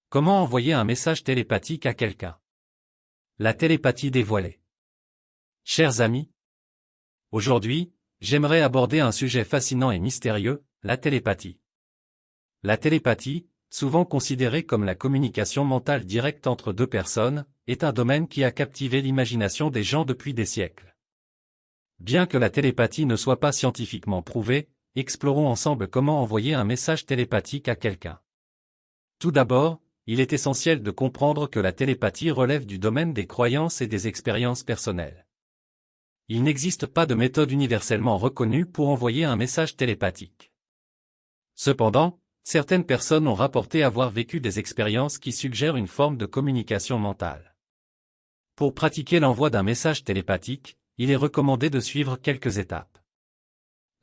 Comment envoyer un message télépathique à quelqu'un? La télépathie dévoilée. Chers amis, aujourd'hui, j'aimerais aborder un sujet fascinant et mystérieux, la télépathie. La télépathie, souvent considérée comme la communication mentale directe entre deux personnes, est un domaine qui a captivé l'imagination des gens depuis des siècles. Bien que la télépathie ne soit pas scientifiquement prouvée, explorons ensemble comment envoyer un message télépathique à quelqu'un. Tout d'abord, il est essentiel de comprendre que la télépathie relève du domaine des croyances et des expériences personnelles. Il n'existe pas de méthode universellement reconnue pour envoyer un message télépathique. Cependant, certaines personnes ont rapporté avoir vécu des expériences qui suggèrent une forme de communication mentale. Pour pratiquer l'envoi d'un message télépathique, il est recommandé de suivre quelques étapes.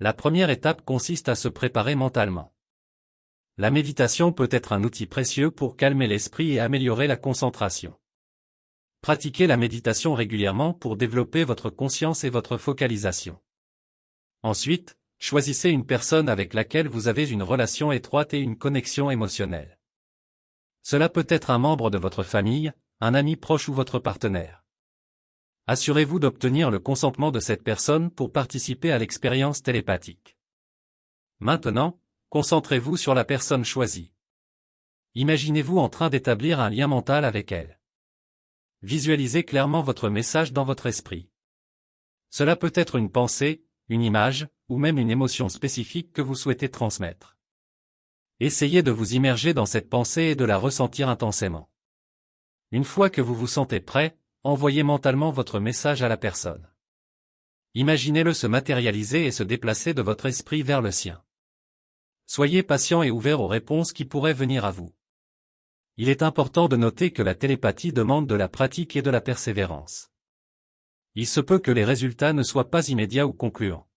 La première étape consiste à se préparer mentalement. La méditation peut être un outil précieux pour calmer l'esprit et améliorer la concentration. Pratiquez la méditation régulièrement pour développer votre conscience et votre focalisation. Ensuite, choisissez une personne avec laquelle vous avez une relation étroite et une connexion émotionnelle. Cela peut être un membre de votre famille, un ami proche ou votre partenaire. Assurez-vous d'obtenir le consentement de cette personne pour participer à l'expérience télépathique. Maintenant, concentrez-vous sur la personne choisie. Imaginez-vous en train d'établir un lien mental avec elle. Visualisez clairement votre message dans votre esprit. Cela peut être une pensée, une image, ou même une émotion spécifique que vous souhaitez transmettre. Essayez de vous immerger dans cette pensée et de la ressentir intensément. Une fois que vous vous sentez prêt, envoyez mentalement votre message à la personne. Imaginez-le se matérialiser et se déplacer de votre esprit vers le sien. Soyez patient et ouvert aux réponses qui pourraient venir à vous. Il est important de noter que la télépathie demande de la pratique et de la persévérance. Il se peut que les résultats ne soient pas immédiats ou concluants.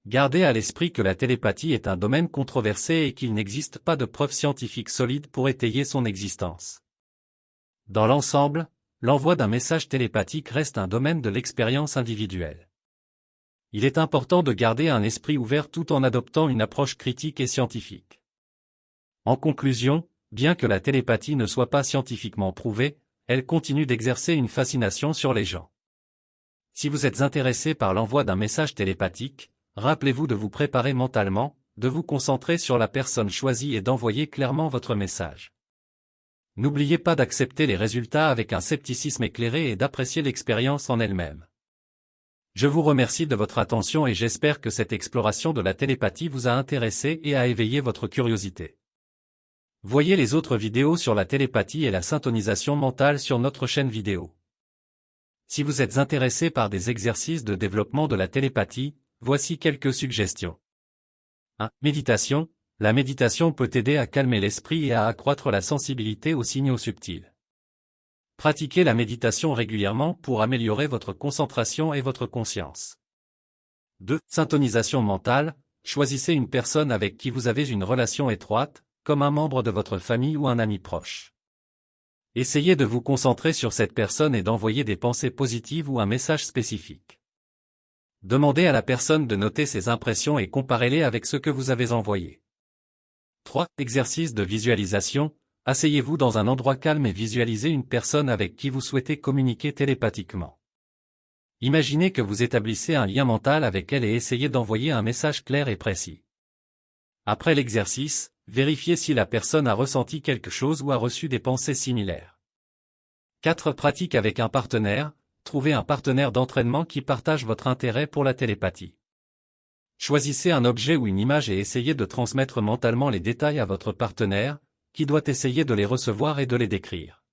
Gardez à l'esprit que la télépathie est un domaine controversé et qu'il n'existe pas de preuves scientifiques solides pour étayer son existence. Dans l'ensemble, l'envoi d'un message télépathique reste un domaine de l'expérience individuelle. Il est important de garder un esprit ouvert tout en adoptant une approche critique et scientifique. En conclusion, bien que la télépathie ne soit pas scientifiquement prouvée, elle continue d'exercer une fascination sur les gens. Si vous êtes intéressé par l'envoi d'un message télépathique, rappelez-vous de vous préparer mentalement, de vous concentrer sur la personne choisie et d'envoyer clairement votre message. N'oubliez pas d'accepter les résultats avec un scepticisme éclairé et d'apprécier l'expérience en elle-même. Je vous remercie de votre attention et j'espère que cette exploration de la télépathie vous a intéressé et a éveillé votre curiosité. Voyez les autres vidéos sur la télépathie et la syntonisation mentale sur notre chaîne vidéo. Si vous êtes intéressé par des exercices de développement de la télépathie, voici quelques suggestions. 1. Méditation. La méditation peut aider à calmer l'esprit et à accroître la sensibilité aux signaux subtils. Pratiquez la méditation régulièrement pour améliorer votre concentration et votre conscience. 2. Syntonisation mentale. Choisissez une personne avec qui vous avez une relation étroite, comme un membre de votre famille ou un ami proche. Essayez de vous concentrer sur cette personne et d'envoyer des pensées positives ou un message spécifique. Demandez à la personne de noter ses impressions et comparez-les avec ce que vous avez envoyé. 3. Exercice de visualisation. Asseyez-vous dans un endroit calme et visualisez une personne avec qui vous souhaitez communiquer télépathiquement. Imaginez que vous établissez un lien mental avec elle et essayez d'envoyer un message clair et précis. Après l'exercice, vérifiez si la personne a ressenti quelque chose ou a reçu des pensées similaires. 4. Pratique avec un partenaire. Trouvez un partenaire d'entraînement qui partage votre intérêt pour la télépathie. Choisissez un objet ou une image et essayez de transmettre mentalement les détails à votre partenaire, qui doit essayer de les recevoir et de les décrire.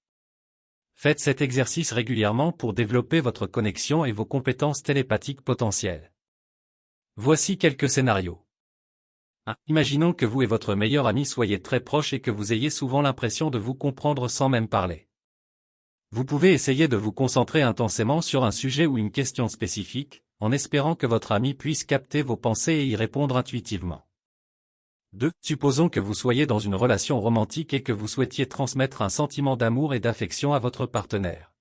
Faites cet exercice régulièrement pour développer votre connexion et vos compétences télépathiques potentielles. Voici quelques scénarios. 1. Imaginons que vous et votre meilleur ami soyez très proches et que vous ayez souvent l'impression de vous comprendre sans même parler. Vous pouvez essayer de vous concentrer intensément sur un sujet ou une question spécifique, en espérant que votre ami puisse capter vos pensées et y répondre intuitivement. 2. Supposons que vous soyez dans une relation romantique et que vous souhaitiez transmettre un sentiment d'amour et d'affection à votre partenaire.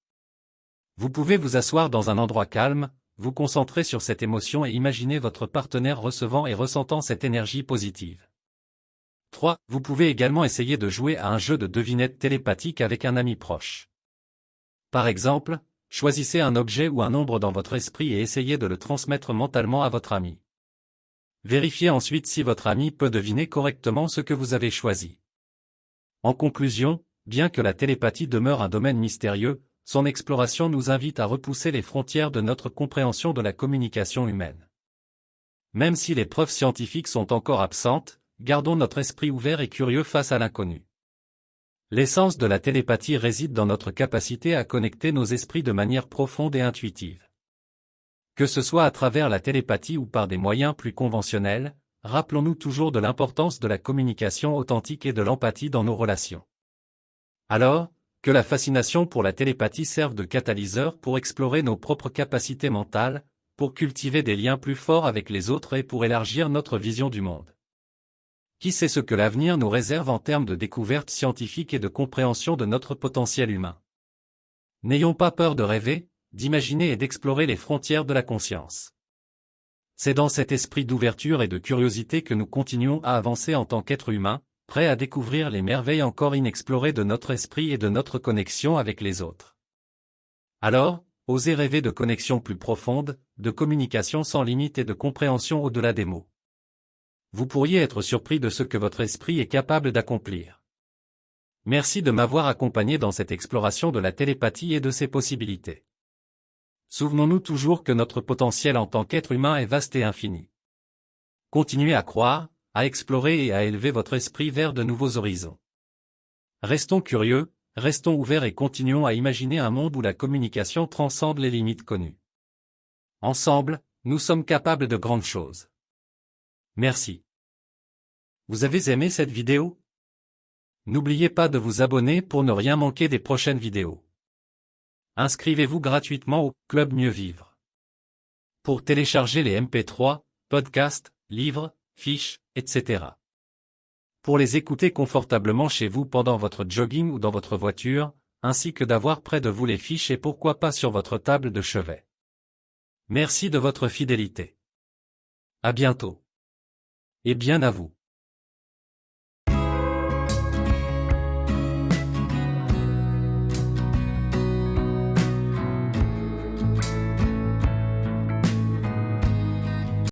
Vous pouvez vous asseoir dans un endroit calme, vous concentrer sur cette émotion et imaginer votre partenaire recevant et ressentant cette énergie positive. 3. Vous pouvez également essayer de jouer à un jeu de devinette télépathique avec un ami proche. Par exemple, choisissez un objet ou un nombre dans votre esprit et essayez de le transmettre mentalement à votre ami. Vérifiez ensuite si votre ami peut deviner correctement ce que vous avez choisi. En conclusion, bien que la télépathie demeure un domaine mystérieux, son exploration nous invite à repousser les frontières de notre compréhension de la communication humaine. Même si les preuves scientifiques sont encore absentes, gardons notre esprit ouvert et curieux face à l'inconnu. L'essence de la télépathie réside dans notre capacité à connecter nos esprits de manière profonde et intuitive. Que ce soit à travers la télépathie ou par des moyens plus conventionnels, rappelons-nous toujours de l'importance de la communication authentique et de l'empathie dans nos relations. Alors, que la fascination pour la télépathie serve de catalyseur pour explorer nos propres capacités mentales, pour cultiver des liens plus forts avec les autres et pour élargir notre vision du monde. Qui sait ce que l'avenir nous réserve en termes de découvertes scientifiques et de compréhension de notre potentiel humain. N'ayons pas peur de rêver, d'imaginer et d'explorer les frontières de la conscience. C'est dans cet esprit d'ouverture et de curiosité que nous continuons à avancer en tant qu'êtres humains, prêts à découvrir les merveilles encore inexplorées de notre esprit et de notre connexion avec les autres. Alors, osez rêver de connexions plus profondes, de communication sans limite et de compréhension au-delà des mots. Vous pourriez être surpris de ce que votre esprit est capable d'accomplir. Merci de m'avoir accompagné dans cette exploration de la télépathie et de ses possibilités. Souvenons-nous toujours que notre potentiel en tant qu'être humain est vaste et infini. Continuez à croire, à explorer et à élever votre esprit vers de nouveaux horizons. Restons curieux, restons ouverts et continuons à imaginer un monde où la communication transcende les limites connues. Ensemble, nous sommes capables de grandes choses. Merci. Vous avez aimé cette vidéo? N'oubliez pas de vous abonner pour ne rien manquer des prochaines vidéos. Inscrivez-vous gratuitement au Club Mieux Vivre. Pour télécharger les MP3, podcasts, livres, fiches, etc. Pour les écouter confortablement chez vous pendant votre jogging ou dans votre voiture, ainsi que d'avoir près de vous les fiches et pourquoi pas sur votre table de chevet. Merci de votre fidélité. À bientôt. Et bien à vous.